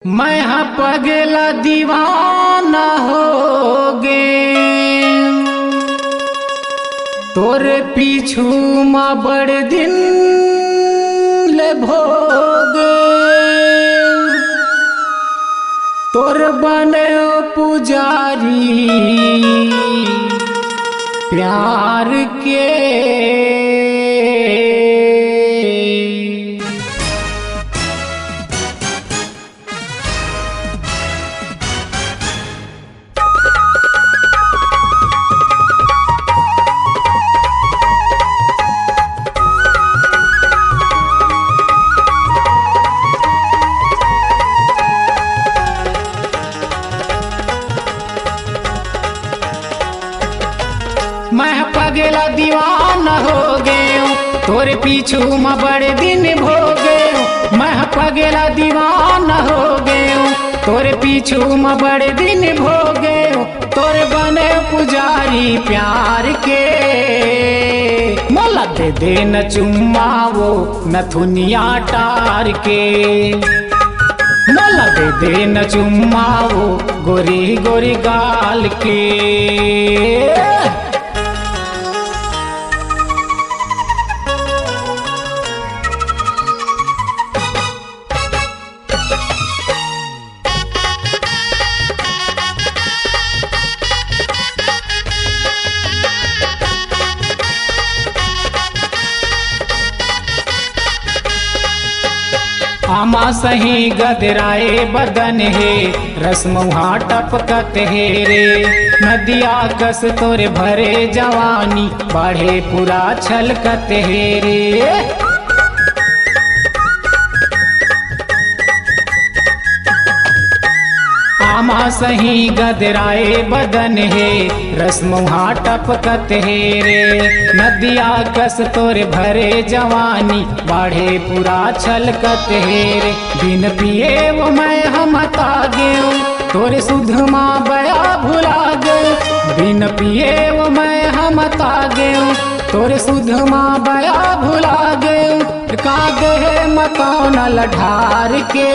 मैं हाँ पगला दीवाना हो गे तोरे पीछू माँ बड़े दिन ले भोगे तोर बने पुजारी प्यार के मैं पगला दीवाना हो गयो तोरे पीछू में बड़े दिन भोगे। मैं पगला दीवाना हो गयो तोरे पीछू में बड़े दिन भोगे। तोरे बने पुजारी प्यार के मोला दे दे न चुम्मा वो नथुनिया टार के। मोला दे दे न चुम्मा वो गोरी गोरी गाल के। आमा सही गदराए बदन है रसमुहा टपकत है रे। नदिया कस तोरे भरे जवानी बढ़े पूरा छलकत है रे। आमा सही गदराए बदन है रसमुहा टपकत है रे। नदिया कस तोरे भरे जवानी बाढ़े पूरा छलकत है रे। बिन पिए वो मैं हम तागे तोरे सुध माँ बया भुला गए। बिन पिए वो मैं हम तागे तोरे सुध माँ बया भुला गए। कागे है मतौन लठार के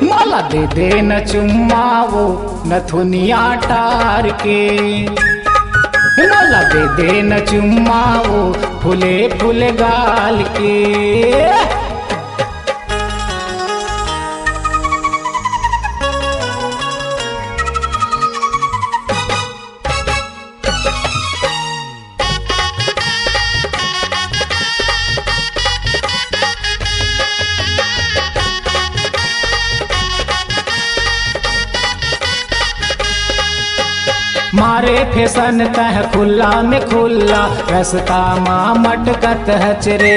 मोला दे दे न चुम्मा वो नथुनिया टार के। मोला दे दे न चुम्मा वो फुले फुले गाल के। मारे फैशन तह खुला में खुला रस्ता माँ मटकत हचरे।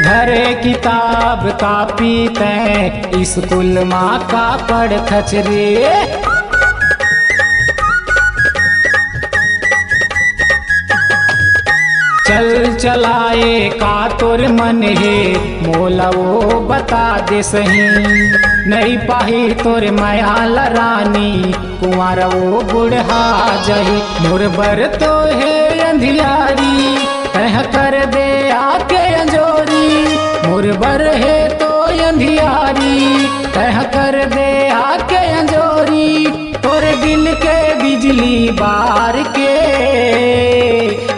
घरे किताब कापी तय स्कूल माँ का पढ़ खचरे। चल चलाए का तोर मन है मोला वो बता दे सही। नहीं पाही तोर मायाल रानी कुंवर वो बुढ़ा जही। मोर बर तो है अंधियारी तह कर दे आके अंजोरी। मोर बर है तो अंधियारी तह कर दे आके अंजोरी। तोरे दिल के बिजली बार के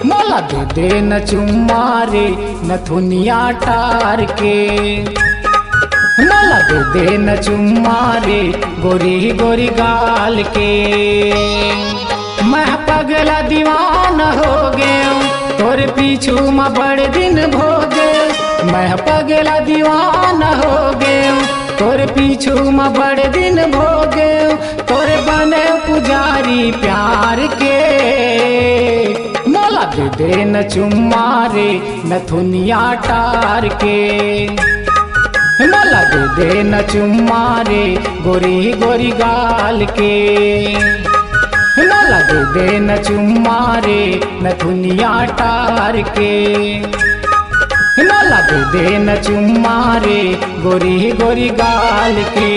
मोला दे दे न चुम्मा रे नथुनिया टार के। मोला दे दे न चुम्मा रे गोरी गोरी गाल के। मैं पगला दीवाना हो गयो तोरे पीछू में बड़े दिन भोगे। मैं पगला दीवाना हो गयो तोरे पीछू में बड़े दिन भोगे। तोरे बने पुजारी प्यार के मोला दे दे न चुम्मा रे नथुनिया टार के। मोला दे दे न चुम्मा रे गोरी गोरी गाल के। मोला दे दे न चुम्मा रे नथुनिया टार के। मोला दे दे न चुम्मा रे गोरी गोरी गाल के।